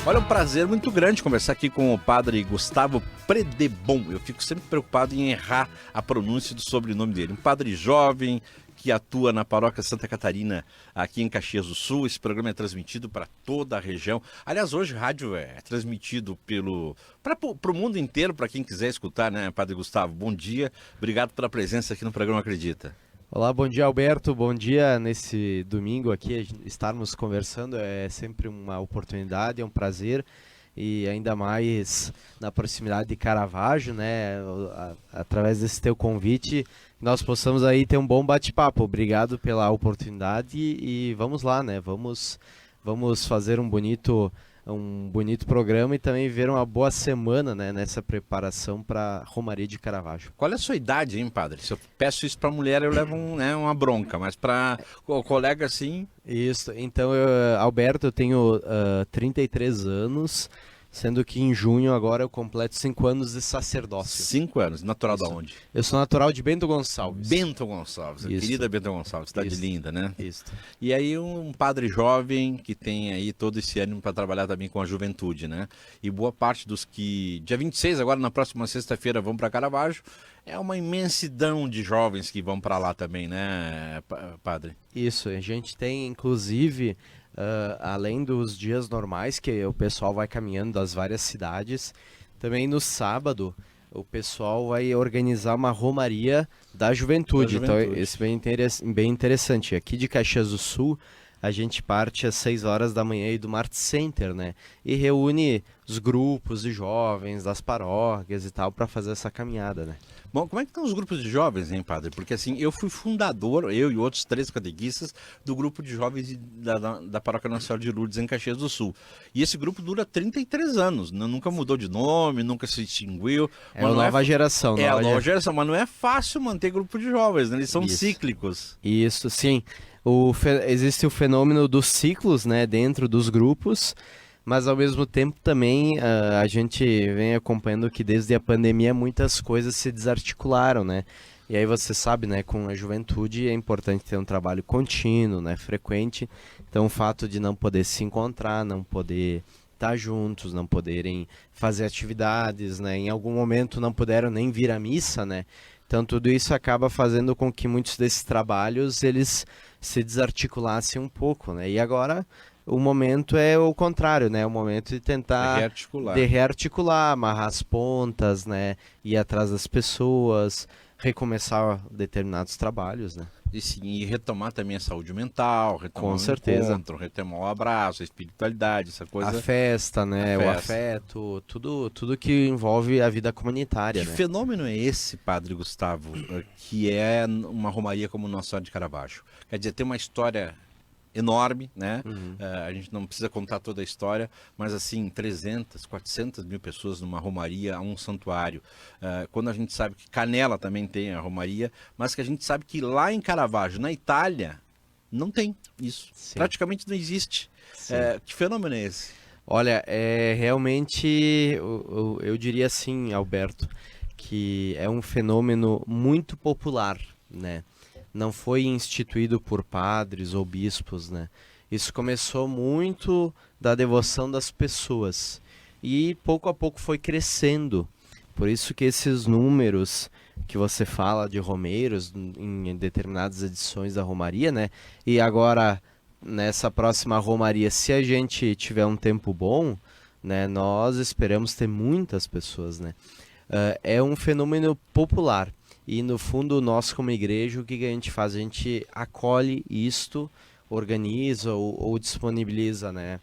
Olha, é um prazer muito grande conversar aqui com o padre Gustavo Predebon. Eu fico sempre preocupado em errar a pronúncia do sobrenome dele. Um padre jovem que atua na paróquia Santa Catarina, aqui em Caxias do Sul. Esse programa é transmitido para toda a região. Aliás, hoje o rádio é transmitido para o mundo inteiro, para quem quiser escutar, né, Padre Gustavo? Bom dia, obrigado pela presença aqui no programa Acredita. Olá, bom dia, Alberto, bom dia. Nesse domingo aqui estarmos conversando é sempre uma oportunidade, é um prazer, e ainda mais na proximidade de Caravaggio, né, através desse teu convite, nós possamos aí ter um bom bate-papo. Obrigado pela oportunidade e vamos lá, né, vamos fazer um bonito programa e também ver uma boa semana, né, nessa preparação para a Romaria de Caravaggio. Qual é a sua idade, hein, padre? Se eu peço isso para mulher, eu levo uma bronca, mas para o colega, assim... Isso, então, Alberto, eu tenho 33 anos, sendo que em junho agora eu completo 5 anos de sacerdócio. 5 anos, natural Isso. da onde? Eu sou natural de Bento Gonçalves. Bento Gonçalves, a querida Bento Gonçalves, cidade linda, né? Isso. E aí um padre jovem que tem aí todo esse ânimo para trabalhar também com a juventude, né? E boa parte dos que, dia 26, agora na próxima sexta-feira, vão para Caravaggio, é uma imensidão de jovens que vão para lá também, né, padre? Isso, a gente tem inclusive... além dos dias normais que o pessoal vai caminhando das várias cidades, também no sábado o pessoal vai organizar uma romaria da juventude. Então isso é bem interessante. Aqui de Caxias do Sul a gente parte às 6 horas da manhã aí do Mart Center, né? E reúne os grupos de jovens das paróquias e tal para fazer essa caminhada, né? Bom, como é que estão os grupos de jovens, hein, padre? Porque assim, eu fui fundador, eu e outros 3 catequistas, do grupo de jovens da Paróquia Nossa Senhora de Lourdes, em Caxias do Sul. E esse grupo dura 33 anos, nunca mudou de nome, nunca se extinguiu. É a nova geração. É a nova geração, mas não é fácil manter grupo de jovens, né? Eles são cíclicos. Isso, sim. Existe o fenômeno dos ciclos, né, dentro dos grupos, mas ao mesmo tempo também a gente vem acompanhando que desde a pandemia muitas coisas se desarticularam, né? E aí você sabe, né, com a juventude é importante ter um trabalho contínuo, né, frequente. Então o fato de não poder se encontrar, não poder estar juntos, não poderem fazer atividades, né, em algum momento não puderam nem vir à missa, né? Então tudo isso acaba fazendo com que muitos desses trabalhos eles se desarticulassem um pouco, né? E agora o momento é o contrário, né? O momento de tentar rearticular, amarrar as pontas, né? Ir atrás das pessoas, recomeçar determinados trabalhos, né? E sim, e retomar também a saúde mental, retomar com certeza. Encontro, retomar o abraço, a espiritualidade, essa coisa. A festa, né? O afeto, tudo que envolve a vida comunitária. Que fenômeno é esse, Padre Gustavo, que é uma romaria como Nossa Senhora de Caravaggio? Quer dizer, tem uma história enorme, né? A gente não precisa contar toda a história, mas assim, 300, 400 mil pessoas numa romaria, um santuário. Quando a gente sabe que Canela também tem a romaria, mas que a gente sabe que lá em Caravaggio, na Itália, não tem isso. Sim. Praticamente não existe. Que fenômeno é esse? Olha, realmente, eu diria assim, Alberto, que é um fenômeno muito popular, né? Não foi instituído por padres ou bispos, né? Isso começou muito da devoção das pessoas e pouco a pouco foi crescendo. Por isso que esses números que você fala de romeiros em determinadas edições da romaria, né? E agora, nessa próxima romaria, se a gente tiver um tempo bom, né? Nós esperamos ter muitas pessoas, né? É um fenômeno popular. E no fundo, nós como igreja, o que a gente faz? A gente acolhe isto, organiza ou disponibiliza, né,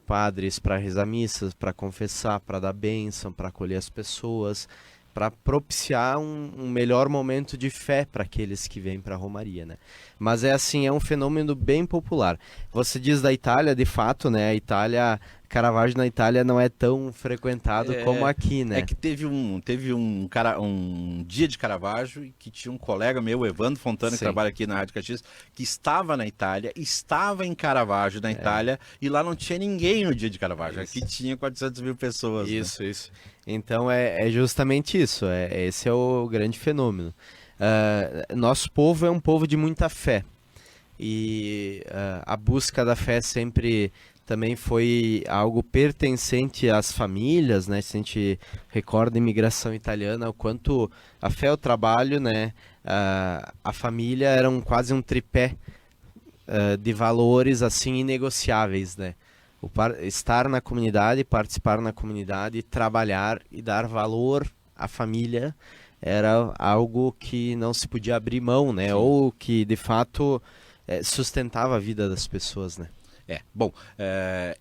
padres para rezar missas, para confessar, para dar bênção, para acolher as pessoas, para propiciar um melhor momento de fé para aqueles que vêm para a romaria, né? Mas é assim, é um fenômeno bem popular. Você diz da Itália, de fato, né? A Itália, Caravaggio na Itália não é tão frequentado como aqui, né? É que teve um dia de Caravaggio que tinha um colega meu, Evandro Fontana, que trabalha aqui na Rádio Caxias, que estava na Itália, estava em Caravaggio na Itália, e lá não tinha ninguém no dia de Caravaggio. Aqui tinha 400 mil pessoas. Isso, né? Isso. Então é justamente isso, esse é o grande fenômeno. Nosso povo é um povo de muita fé, e a busca da fé sempre também foi algo pertencente às famílias, né? Se a gente recorda a imigração italiana, o quanto a fé, o trabalho, né? A família era quase um tripé de valores assim inegociáveis, né? Estar na comunidade, participar na comunidade, trabalhar e dar valor à família era algo que não se podia abrir mão, né? Sim. Ou que de fato sustentava a vida das pessoas, né? Bom,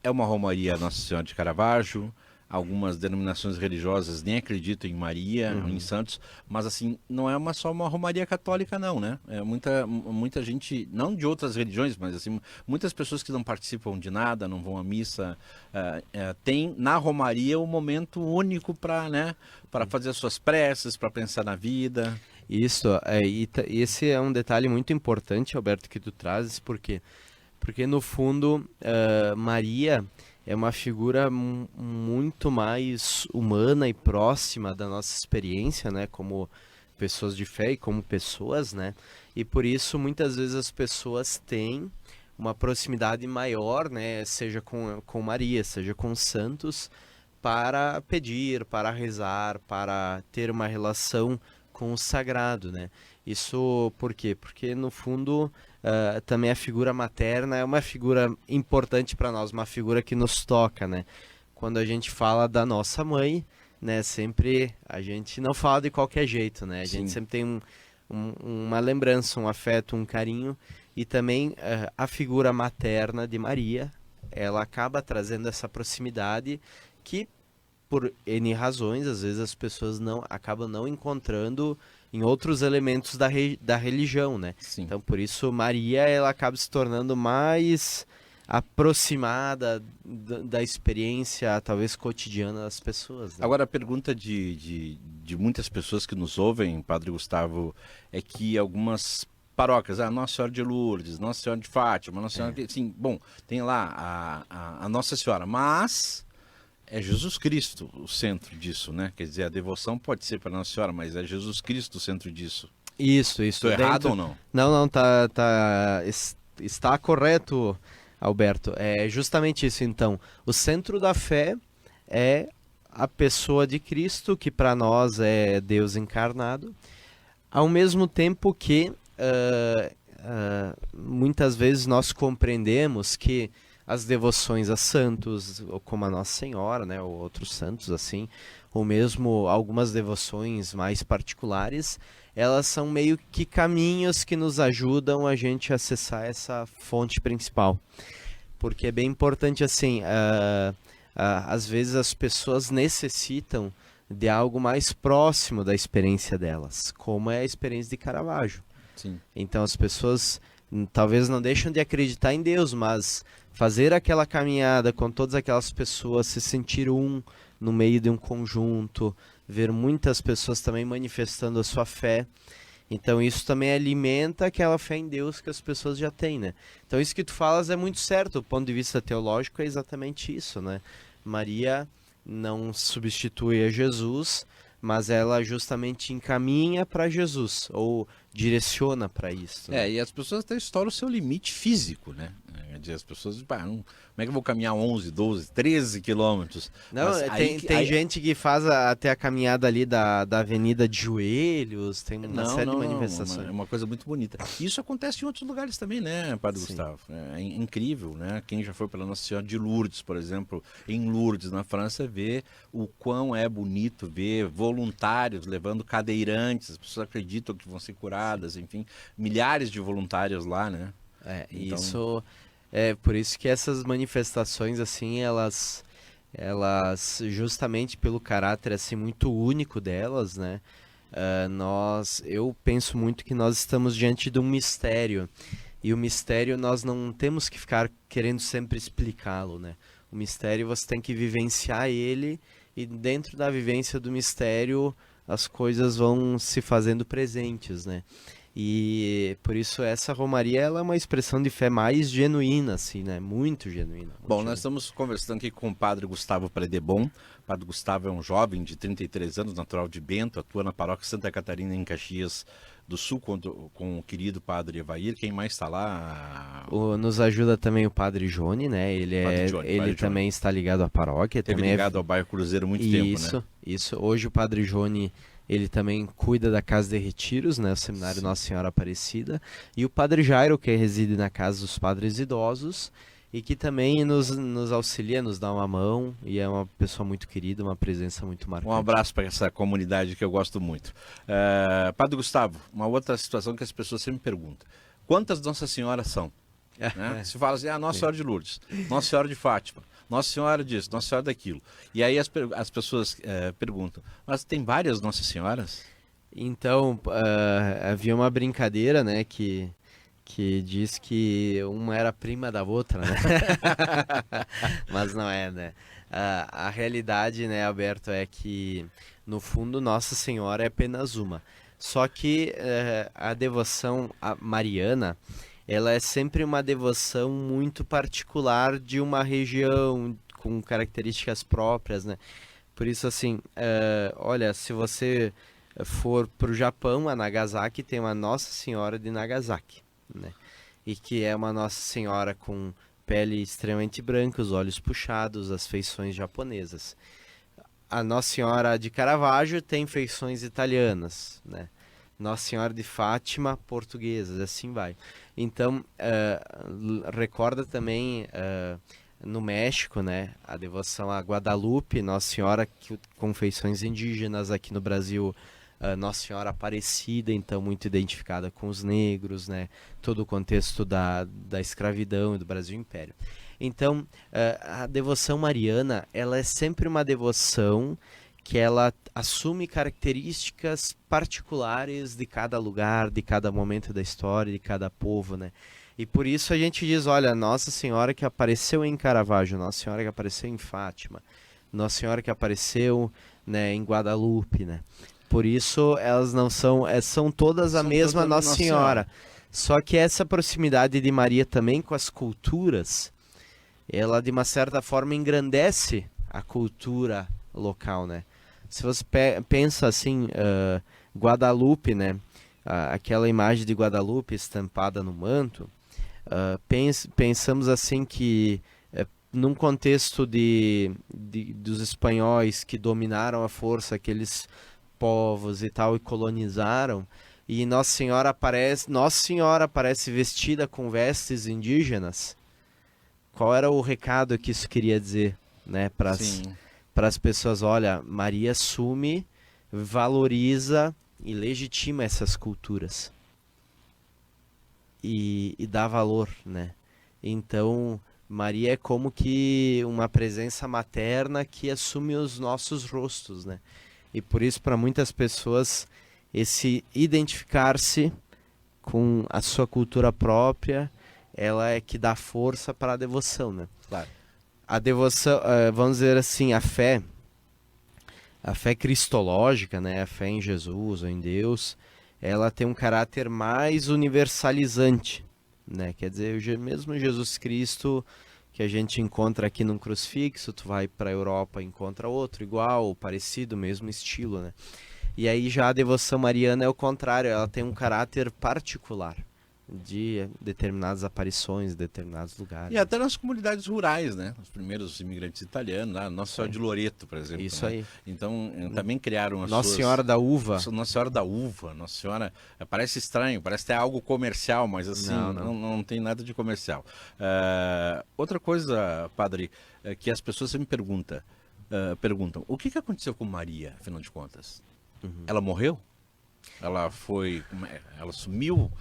é uma romaria Nossa Senhora de Caravaggio. Algumas denominações religiosas nem acreditam em Maria, em santos, mas assim, não é só uma romaria católica não, né? Muita gente, não de outras religiões, mas assim, muitas pessoas que não participam de nada, não vão à missa, tem na romaria um momento único para, né, para fazer as suas preces, para pensar na vida. Isso, esse é um detalhe muito importante, Alberto, que tu trazes, porque no fundo, Maria é uma figura muito mais humana e próxima da nossa experiência, né, como pessoas de fé e como pessoas, né, e por isso muitas vezes as pessoas têm uma proximidade maior, né, seja com Maria, seja com santos, para pedir, para rezar, para ter uma relação com o sagrado, né. Isso por quê? Porque no fundo também a figura materna é uma figura importante para nós, uma figura que nos toca, né? Quando a gente fala da nossa mãe, né, sempre a gente não fala de qualquer jeito, né? A gente sempre tem uma lembrança, um afeto, um carinho, e também a figura materna de Maria, ela acaba trazendo essa proximidade que, por N razões, às vezes as pessoas acabam não encontrando em outros elementos da religião, né? Sim. Então, por isso, Maria, ela acaba se tornando mais aproximada da experiência, talvez, cotidiana das pessoas, né? Agora, a pergunta de muitas pessoas que nos ouvem, Padre Gustavo, é que algumas paróquias, Nossa Senhora de Lourdes, Nossa Senhora de Fátima, Nossa Senhora... Sim, bom, tem lá a Nossa Senhora, mas... É Jesus Cristo o centro disso, né? Quer dizer, a devoção pode ser para Nossa Senhora, mas é Jesus Cristo o centro disso. Isso. Estou errado ou não? Não, está correto, Alberto. É justamente isso, então. O centro da fé é a pessoa de Cristo, que para nós é Deus encarnado, ao mesmo tempo que muitas vezes nós compreendemos que as devoções a santos, como a Nossa Senhora, né, ou outros santos assim, ou mesmo algumas devoções mais particulares, elas são meio que caminhos que nos ajudam a gente a acessar essa fonte principal. Porque é bem importante assim, às vezes as pessoas necessitam de algo mais próximo da experiência delas, como é a experiência de Caravaggio. Sim. Então as pessoas talvez não deixam de acreditar em Deus, mas fazer aquela caminhada com todas aquelas pessoas, se sentir no meio de um conjunto, ver muitas pessoas também manifestando a sua fé. Então isso também alimenta aquela fé em Deus que as pessoas já têm, né? Então isso que tu falas é muito certo, do ponto de vista teológico é exatamente isso, né? Maria não substitui a Jesus, mas ela justamente encaminha para Jesus, ou direciona para isso. Né? E as pessoas até estouram o seu limite físico, né? Quer dizer, as pessoas, como é que eu vou caminhar 11, 12, 13 quilômetros? Não, tem gente que faz até a caminhada ali da Avenida de Joelhos, tem uma série de manifestações. É uma coisa muito bonita. Isso acontece em outros lugares também, né, Padre Sim. Gustavo? É incrível, né? Quem já foi pela Nossa Senhora de Lourdes, por exemplo, em Lourdes, na França, vê o quão é bonito ver voluntários levando cadeirantes, as pessoas acreditam que vão ser curadas, enfim, milhares de voluntários lá, né? Então... Isso... É por isso que essas manifestações, assim, elas justamente pelo caráter assim muito único delas, né? Eu penso muito que nós estamos diante de um mistério, e o mistério nós não temos que ficar querendo sempre explicá-lo, né? O mistério você tem que vivenciar ele, e dentro da vivência do mistério as coisas vão se fazendo presentes, né? E por isso essa romaria ela é uma expressão de fé mais genuína, assim, né? Muito genuína. Bom, nós estamos conversando aqui com o Padre Gustavo Predebon. O Padre Gustavo é um jovem de 33 anos, natural de Bento, atua na paróquia Santa Catarina, em Caxias do Sul com o querido padre Evair. Quem mais está lá? Nos ajuda também o Padre Joni, né? Ele também está ligado à paróquia. Teve também ligado ao bairro Cruzeiro há muito tempo, né? Isso. Hoje o Padre Joni, ele também cuida da Casa de Retiros, né? O Seminário Nossa Senhora Aparecida. E o Padre Jairo, que reside na Casa dos Padres Idosos, e que também nos auxilia, nos dá uma mão, e é uma pessoa muito querida, uma presença muito marcante. Um abraço para essa comunidade que eu gosto muito. Padre Gustavo, uma outra situação que as pessoas sempre perguntam: quantas Nossa Senhoras são? Né? Se fala assim, Nossa Senhora de Lourdes, Nossa Senhora de Fátima, Nossa Senhora disso, Nossa Senhora daquilo. E aí as pessoas perguntam, mas tem várias Nossa Senhoras? Então, havia uma brincadeira, né, que diz que uma era prima da outra, né? Mas não é, né? A realidade, né, Alberto, é que, no fundo, Nossa Senhora é apenas uma. Só que a devoção mariana, ela é sempre uma devoção muito particular de uma região, com características próprias, né? Por isso, assim, olha, se você for para o Japão, a Nagasaki tem uma Nossa Senhora de Nagasaki, né? E que é uma Nossa Senhora com pele extremamente branca, os olhos puxados, as feições japonesas. A Nossa Senhora de Caravaggio tem feições italianas, né? Nossa Senhora de Fátima, portuguesas, assim vai. Então, recorda também no México, né, a devoção a Guadalupe, Nossa Senhora com feições indígenas. Aqui no Brasil, Nossa Senhora Aparecida, então muito identificada com os negros, né? Todo o contexto da escravidão e do Brasil Império. Então, a devoção mariana, ela é sempre uma devoção que ela assume características particulares de cada lugar, de cada momento da história, de cada povo, né? E por isso a gente diz, olha, Nossa Senhora que apareceu em Caravaggio, Nossa Senhora que apareceu em Fátima, Nossa Senhora que apareceu, né, em Guadalupe, né? Por isso elas não são, são todas a mesma Nossa Senhora. Só que essa proximidade de Maria também com as culturas, ela de uma certa forma engrandece a cultura local, né? Se você pensa assim, Guadalupe, né? Aquela imagem de Guadalupe estampada no manto, pensamos assim que num contexto dos espanhóis que dominaram à força aqueles povos e tal e colonizaram, e Nossa Senhora aparece vestida com vestes indígenas. Qual era o recado que isso queria dizer, né, para as pessoas? Olha, Maria assume, valoriza e legitima essas culturas e dá valor, né? Então Maria é como que uma presença materna que assume os nossos rostos, né? E por isso, para muitas pessoas, esse identificar-se com a sua cultura própria, ela é que dá força para a devoção, né? Claro. A devoção, vamos dizer assim, a fé cristológica, né? A fé em Jesus ou em Deus, ela tem um caráter mais universalizante, né? Quer dizer, mesmo Jesus Cristo que a gente encontra aqui num crucifixo, tu vai para a Europa e encontra outro igual, parecido, mesmo estilo, né? E aí já a devoção mariana é o contrário, ela tem um caráter particular de determinadas aparições, determinados lugares. E até nas comunidades rurais, né? Os primeiros imigrantes italianos, lá, Nossa Senhora de Loreto, por exemplo. Isso, né? Aí. Então, também criaram as Nossa Senhora da Uva. Nossa Senhora da Uva, Nossa Senhora... Parece estranho, parece até algo comercial, mas assim, não tem nada de comercial. Outra coisa, padre, que as pessoas sempre perguntam, o que aconteceu com Maria, afinal de contas? Ela morreu? Ela sumiu?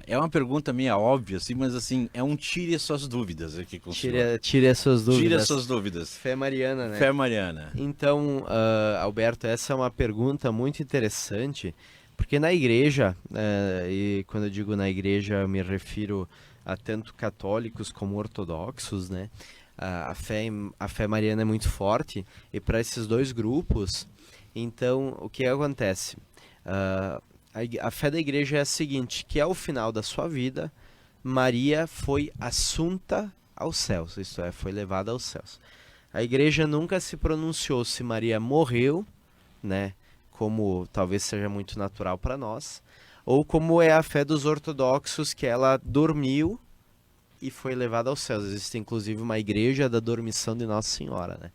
É uma pergunta meio óbvia, assim, mas assim, tire as suas dúvidas aqui com o senhor. Tire as suas dúvidas. Tire as suas dúvidas. Fé mariana, né? Fé mariana. Então, Alberto, essa é uma pergunta muito interessante, porque na igreja, e quando eu digo na igreja, eu me refiro a tanto católicos como ortodoxos, né? A fé mariana é muito forte, e para esses dois grupos, então, o que acontece? A fé da igreja é a seguinte, que ao final da sua vida, Maria foi assunta aos céus, isto é, foi levada aos céus. A igreja nunca se pronunciou se Maria morreu, né, como talvez seja muito natural para nós, ou como é a fé dos ortodoxos, que ela dormiu e foi levada aos céus. Existe inclusive uma igreja da dormição de Nossa Senhora, né?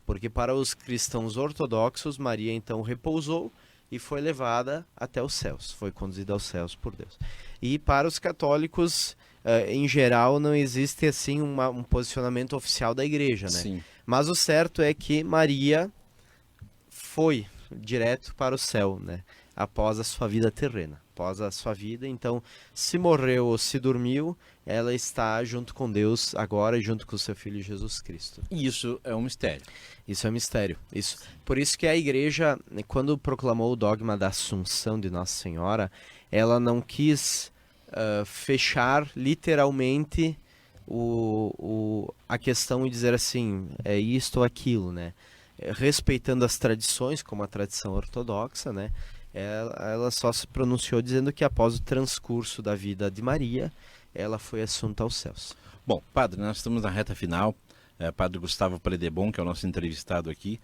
Porque para os cristãos ortodoxos, Maria então repousou e foi levada até os céus, foi conduzida aos céus por Deus. E para os católicos, em geral, não existe assim um posicionamento oficial da igreja, né? Sim. Mas o certo é que Maria foi direto para o céu, né? Após a sua vida terrena, após a sua vida. Então, se morreu ou se dormiu, ela está junto com Deus agora e junto com o seu Filho Jesus Cristo. E isso é um mistério. Isso é mistério. Por isso que a igreja, quando proclamou o dogma da Assunção de Nossa Senhora, ela não quis fechar literalmente a questão e dizer assim, é isto ou aquilo, né? Respeitando as tradições, como a tradição ortodoxa, né? Ela só se pronunciou dizendo que após o transcurso da vida de Maria, ela foi assunta aos céus. Bom, padre, nós estamos na reta final. Padre Gustavo Predebon, que é o nosso entrevistado aqui.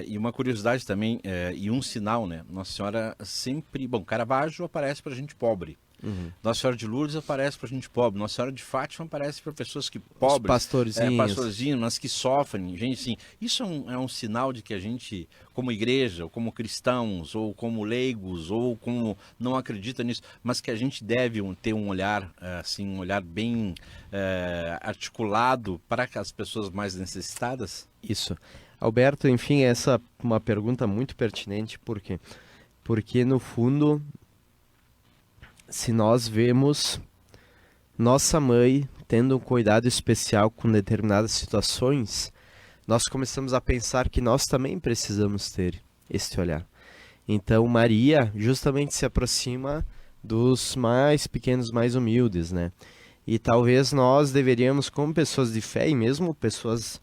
E uma curiosidade também, e um sinal, né? Nossa Senhora sempre... Bom, Caravaggio aparece para gente pobre. Uhum. Nossa Senhora de Lourdes aparece para gente pobre. Nossa Senhora de Fátima aparece para pessoas que pobres. Os pastorzinhos. Pastorzinhos, mas que sofrem. Gente, assim, isso é um sinal de que a gente, como igreja, ou como cristãos, ou como leigos, ou como não acredita nisso, mas que a gente deve ter um olhar, assim, um olhar bem articulado para as pessoas mais necessitadas? Isso. Alberto, enfim, essa é uma pergunta muito pertinente, por quê? Porque, no fundo, se nós vemos nossa mãe tendo um cuidado especial com determinadas situações, nós começamos a pensar que nós também precisamos ter esse olhar. Então, Maria justamente se aproxima dos mais pequenos, mais humildes, né? E talvez nós deveríamos, como pessoas de fé, e mesmo pessoas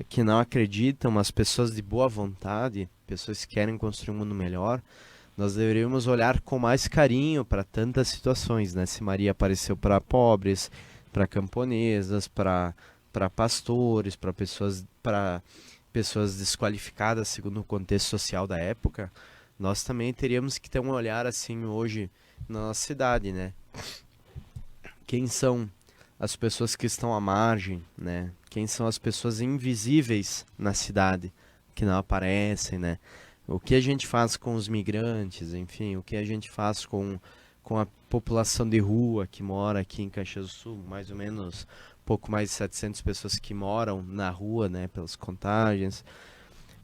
que não acreditam, mas pessoas de boa vontade, pessoas que querem construir um mundo melhor, nós deveríamos olhar com mais carinho para tantas situações, né? Se Maria apareceu para pobres, para camponesas, para pastores, para pessoas desqualificadas segundo o contexto social da época, nós também teríamos que ter um olhar assim hoje na nossa cidade, né? Quem são as pessoas que estão à margem, né? Quem são as pessoas invisíveis na cidade, que não aparecem, né? O que a gente faz com os migrantes, enfim, o que a gente faz com a população de rua que mora aqui em Caxias do Sul, mais ou menos pouco mais de 700 pessoas que moram na rua, né, pelas contagens.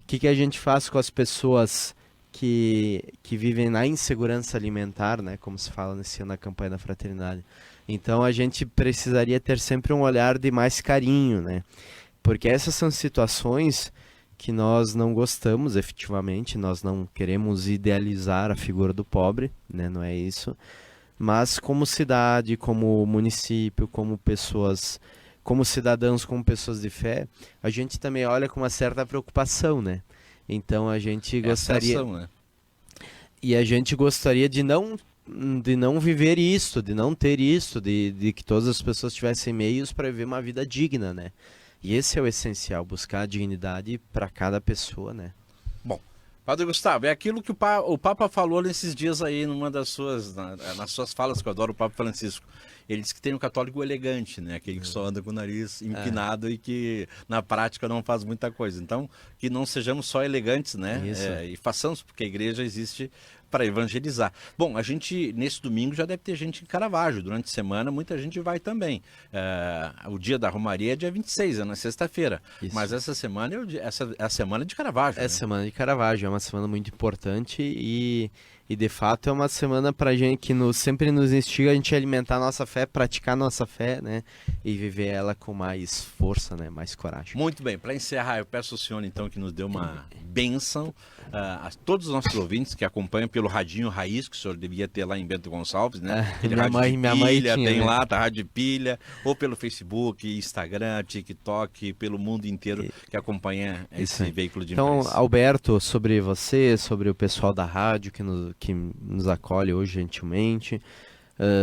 O que a gente faz com as pessoas que vivem na insegurança alimentar, né, como se fala nesse ano na campanha da fraternidade. Então a gente precisaria ter sempre um olhar de mais carinho, né, porque essas são situações que nós não gostamos efetivamente, nós não queremos idealizar a figura do pobre, né, não é isso, mas como cidade, como município, como pessoas, como cidadãos, como pessoas de fé, a gente também olha com uma certa preocupação, né? Então a gente gostaria né? E a gente gostaria de não viver isso, de não ter isso, de que todas as pessoas tivessem meios para viver uma vida digna, né? E esse é o essencial, buscar a dignidade para cada pessoa, né? Bom, Padre Gustavo, é aquilo que o Papa falou nesses dias aí, nas suas falas, que eu adoro o Papa Francisco. Ele disse que tem um católico elegante, né? Aquele que só anda com o nariz empinado e que na prática não faz muita coisa. Então, que não sejamos só elegantes, né? E façamos, porque a igreja existe para evangelizar. Bom, a gente, nesse domingo, já deve ter gente em Caravaggio. Durante a semana, muita gente vai também. O dia da Romaria é dia 26, é na sexta-feira. Mas essa semana é a semana de Caravaggio. É a semana de Caravaggio, é uma semana muito importante e de fato é uma semana pra gente que sempre nos instiga a gente alimentar a nossa fé, praticar a nossa fé, né? E viver ela com mais força, né? Mais coragem. Muito bem, para encerrar, eu peço ao senhor então que nos dê uma bênção a todos os nossos ouvintes que acompanham pelo radinho raiz, que o senhor devia ter lá em Bento Gonçalves, né? Minha mãe tinha, tem né? lá, tá rádio de pilha, ou pelo Facebook, Instagram, TikTok, pelo mundo inteiro que acompanha esse veículo de imprensa. Então, Alberto, sobre você, sobre o pessoal da rádio que nos acolhe hoje gentilmente,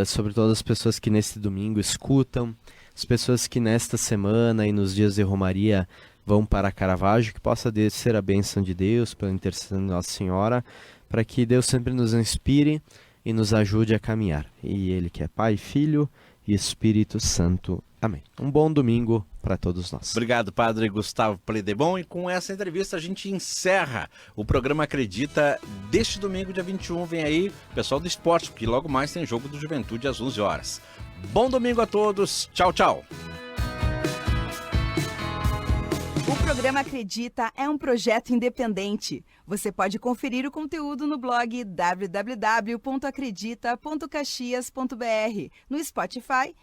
sobre todas as pessoas que neste domingo escutam, as pessoas que nesta semana e nos dias de Romaria vão para Caravaggio, que possa descer a bênção de Deus pela intercessão de Nossa Senhora, para que Deus sempre nos inspire e nos ajude a caminhar. E Ele que é Pai, Filho e Espírito Santo. Amém. Um bom domingo para todos nós. Obrigado, Padre Gustavo Pledebon. E com essa entrevista a gente encerra o programa Acredita deste domingo, dia 21. Vem aí o pessoal do esporte, porque logo mais tem jogo do Juventude às 11 horas. Bom domingo a todos. Tchau, tchau. O programa Acredita é um projeto independente. Você pode conferir o conteúdo no blog www.acredita.caxias.br, no Spotify